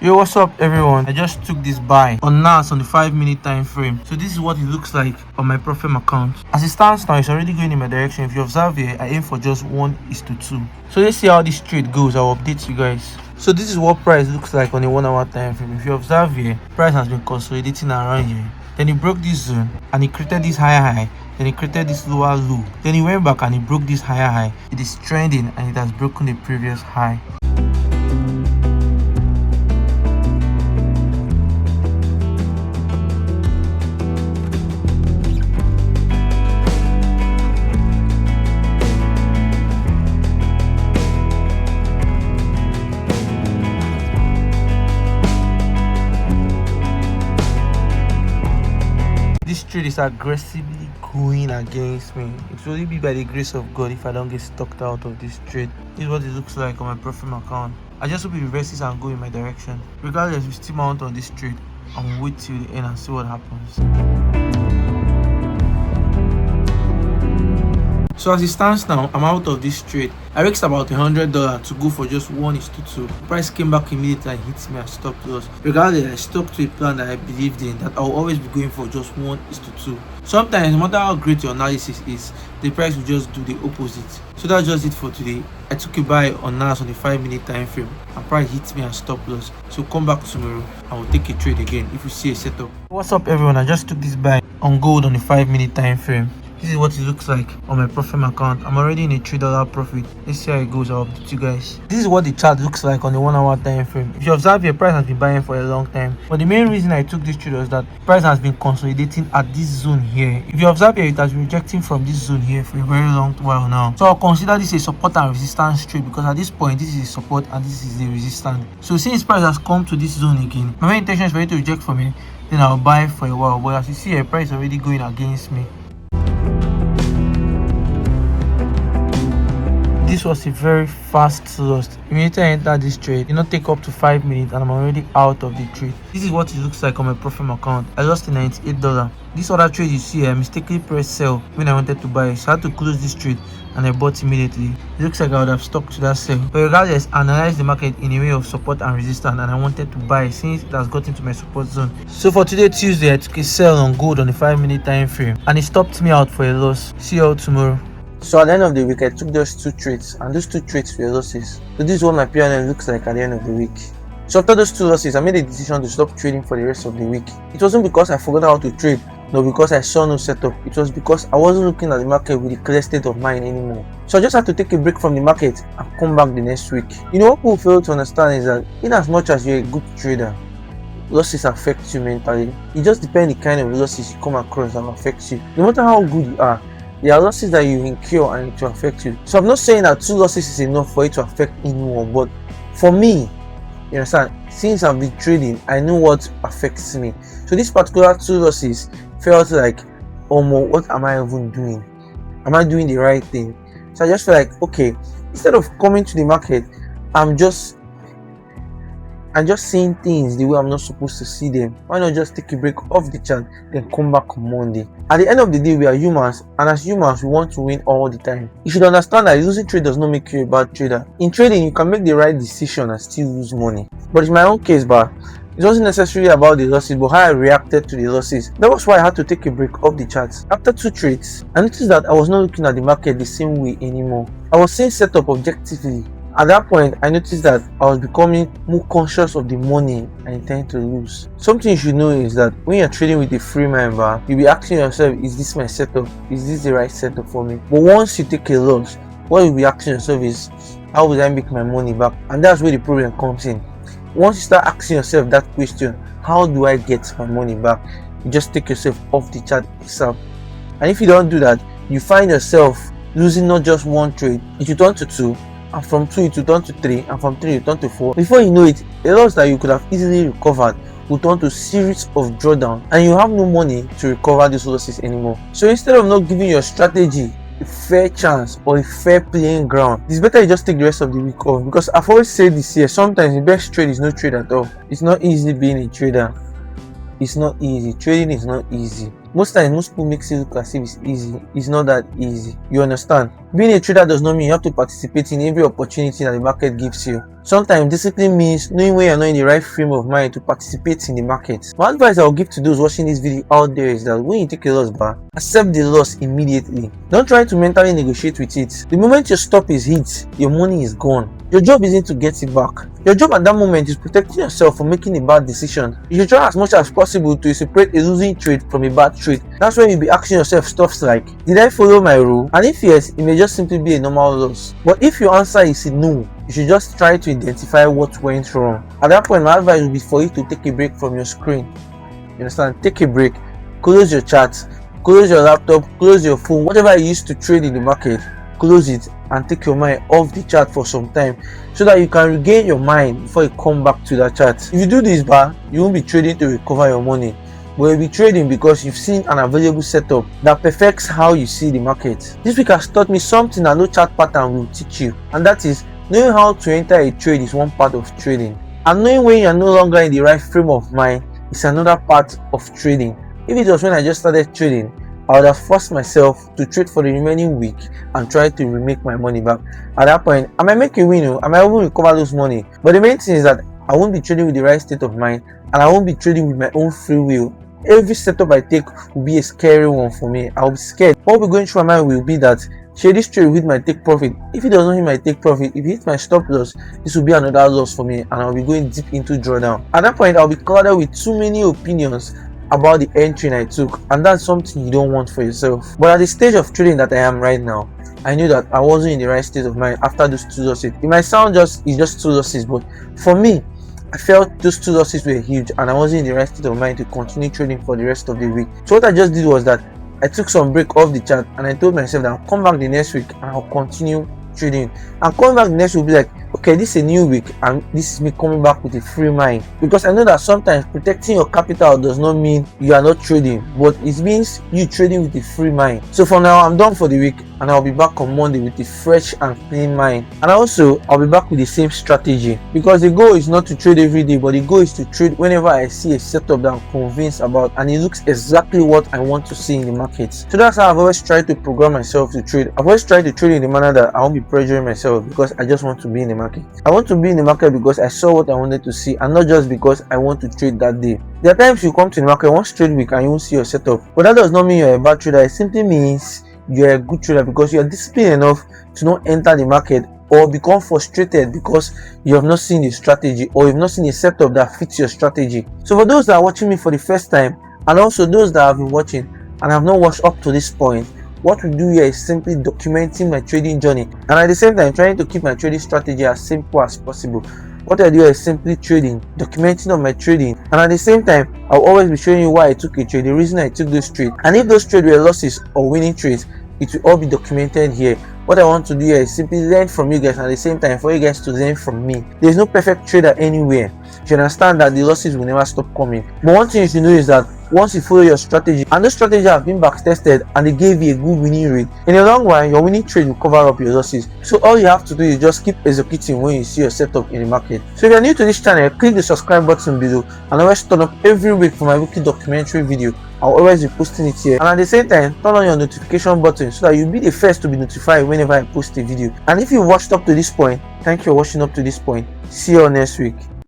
Yo, what's up everyone? I just took this buy on NAS on the 5 minute time frame. So this is what it looks like on my profit account. As it stands now, it's already going in my direction. If you observe here, I aim for just 1:2. So let's see how this trade goes. I'll update you guys. So this is what price looks like on a 1 hour time frame. If you observe here, price has been consolidating around here. Then it broke this zone and it created this higher high. Then it created this lower low. Then it went back and it broke this higher high. It is trending and it has broken the previous high. This trade is aggressively going against me. It will only be by the grace of God if I don't get stuck out of this trade. This is what it looks like on my profit account. I just hope it reverses and go in my direction. Regardless, we still mount on this trade and we'll wait till the end and see what happens. So as it stands now, I'm out of this trade. I risked about $100 to go for just 1:2. Price came back immediately and hit me at stop loss. Regardless, I stuck to a plan that I believed in, that I'll always be going for just 1:2. Sometimes, no matter how great your analysis is, the price will just do the opposite. So that's just it for today. I took a buy on NAS on the 5 minute time frame and price hit me at stop loss. So come back tomorrow and we'll take a trade again if you see a setup. What's up everyone? I just took this buy on gold on the 5 minute time frame. This is what it looks like on my profit account. I'm already in a $3 profit. Let's see how it goes. I'll update you guys. This is what the chart looks like on the 1 hour time frame. If you observe, your price has been buying for a long time. But the main reason I took this trade was that price has been consolidating at this zone here. If you observe here, it has been rejecting from this zone here for a very long while now. So I'll consider this a support and resistance trade, because at this point, this is a support and this is a resistance. So since price has come to this zone again, my main intention is for it to reject from here. Then I'll buy for a while. But as you see here, price is already going against me. This was a very fast loss. Immediately I entered this trade, it did not take up to 5 minutes and I'm already out of the trade. This is what it looks like on my profit account. I lost $98. This other trade you see, I mistakenly pressed sell when I wanted to buy. So I had to close this trade and I bought immediately. It looks like I would have stuck to that sell. But regardless, I analyzed the market in a way of support and resistance and I wanted to buy since it has gotten to my support zone. So for today, Tuesday, I took a sell on gold on the 5 minute time frame and it stopped me out for a loss. See you all tomorrow. So at the end of the week, I took just 2 trades and those 2 trades were losses. So this is what my P&L looks like at the end of the week. So after those 2 losses, I made a decision to stop trading for the rest of the week. It wasn't because I forgot how to trade, nor because I saw no setup. It was because I wasn't looking at the market with the clear state of mind anymore. So I just had to take a break from the market and come back the next week. You know what people fail to understand is that in as much as you're a good trader, losses affect you mentally. It just depends the kind of losses you come across that affects you. No matter how good you are, there are losses that you incur and it will affect you. So I'm not saying that 2 losses is enough for it to affect anyone, but for me, you understand, since I've been trading, I know what affects me. So this particular 2 losses felt like, oh, what am I even doing? Am I doing the right thing? So I just felt like, okay, instead of coming to the market, I'm just seeing things the way I'm not supposed to see them. Why not just take a break off the chart, then come back on Monday? At the end of the day, we are humans, and as humans, we want to win all the time. You should understand that losing trade does not make you a bad trader. In trading, you can make the right decision and still lose money. But in my own case, it wasn't necessarily about the losses, but how I reacted to the losses. That was why I had to take a break off the charts. After 2 trades, I noticed that I was not looking at the market the same way anymore. I was seeing setup objectively. At that point, I noticed that I was becoming more conscious of the money I intend to lose. Something you should know is that when you're trading with a free mind, you'll be asking yourself, is this my setup? Is this the right setup for me? But once you take a loss, what you'll be asking yourself is, how will I make my money back? And that's where the problem comes in. Once you start asking yourself that question, how do I get my money back? You just take yourself off the chart itself. And if you don't do that, you find yourself losing not just 1 trade, it will turn to 2. And from 2 it will turn to 3, and from 3 it will turn to 4. Before you know it, a loss that you could have easily recovered will turn to a series of drawdown, and you have no money to recover these losses anymore. So instead of not giving your strategy a fair chance or a fair playing ground, it's better you just take the rest of the week off. Because I've always said this here, sometimes the best trade is no trade at all. It's not easy being a trader. It's not easy. Trading is not easy. Most times, most people make it look as if it's easy. It's not that easy. You understand? Being a trader does not mean you have to participate in every opportunity that the market gives you. Sometimes discipline means knowing when you're not in the right frame of mind to participate in the market. My advice I'll give to those watching this video out there is that when you take a loss, accept the loss immediately. Don't try to mentally negotiate with it. The moment your stop is hit, your money is gone. Your job isn't to get it back. Your job at that moment is protecting yourself from making a bad decision. You should try as much as possible to separate a losing trade from a bad trade. That's when you'll be asking yourself stuff like, did I follow my rule? And if yes, it may just simply be a normal loss. But if your answer is no, you should just try to identify what went wrong. At that point, my advice would be for you to take a break from your screen. You understand? Take a break, close your chat, close your laptop, close your phone, whatever you used to trade in the market, close it and take your mind off the chat for some time so that you can regain your mind before you come back to that chat. If you do this, you won't be trading to recover your money, but you'll be trading because you've seen an available setup that perfects how you see the market. This week has taught me something that no chart pattern will teach you, and that is knowing how to enter a trade is one part of trading, and knowing when you are no longer in the right frame of mind is another part of trading. If it was when I just started trading, I would have forced myself to trade for the remaining week and try to remake my money back. At that point, I might make a win, I might even recover those money. But the main thing is that I won't be trading with the right state of mind, and I won't be trading with my own free will. Every setup I take will be a scary one for me. I'll be scared. What will be going through my mind will be that, share this trade with my take profit. If it does not hit my take profit, if it hits my stop loss, this will be another loss for me, and I'll be going deep into drawdown. At that point, I'll be clouded with too many opinions about the entry I took, and that's something you don't want for yourself. But at the stage of trading that I am right now, I knew that I wasn't in the right state of mind after those 2 losses. It might sound it's just 2 losses, but for me, I felt those 2 losses were huge and I wasn't in the right state of mind to continue trading for the rest of the week. So what I just did was that I took some break off the chart and I told myself that I'll come back the next week and I'll continue trading. And coming back the next week will be like, okay, this is a new week and this is me coming back with a free mind, because I know that sometimes protecting your capital does not mean you are not trading, but it means you trading with a free mind. So for now, I'm done for the week and I'll be back on Monday with a fresh and clean mind, and also I'll be back with the same strategy, because the goal is not to trade every day, but the goal is to trade whenever I see a setup that I'm convinced about and it looks exactly what I want to see in the market. So that's how I've always tried to program myself to trade. I've always tried to trade in the manner that I won't be pressuring myself, because I just want to be in the market. I want to be in the market because I saw what I wanted to see, and not just because I want to trade that day. There are times you come to the market one straight week and you won't see your setup, but that does not mean you're a bad trader. It simply means you're a good trader because you're disciplined enough to not enter the market or become frustrated because you have not seen a strategy or you've not seen a setup that fits your strategy. So for those that are watching me for the first time, and also those that have been watching and have not watched up to this point, what we do here is simply documenting my trading journey, and at the same time trying to keep my trading strategy as simple as possible. What I do is simply trading, documenting on my trading, and at the same time I'll always be showing you why I took a trade, the reason I took those trades, and if those trades were losses or winning trades, it will all be documented here. What I want to do here is simply learn from you guys, and at the same time for you guys to learn from me. There's no perfect trader anywhere. You understand that the losses will never stop coming, but one thing you should know is that once you follow your strategy and those strategies have been back tested and they gave you a good winning rate, in the long run your winning trade will cover up your losses. So all you have to do is just keep executing when you see your setup in the market. So if you're new to this channel, click the subscribe button below and always turn up every week for my weekly documentary video. I'll always be posting it here, and at the same time turn on your notification button so that you'll be the first to be notified whenever I post a video. And if you watched up to this point, thank you for watching up to this point. See you all next week.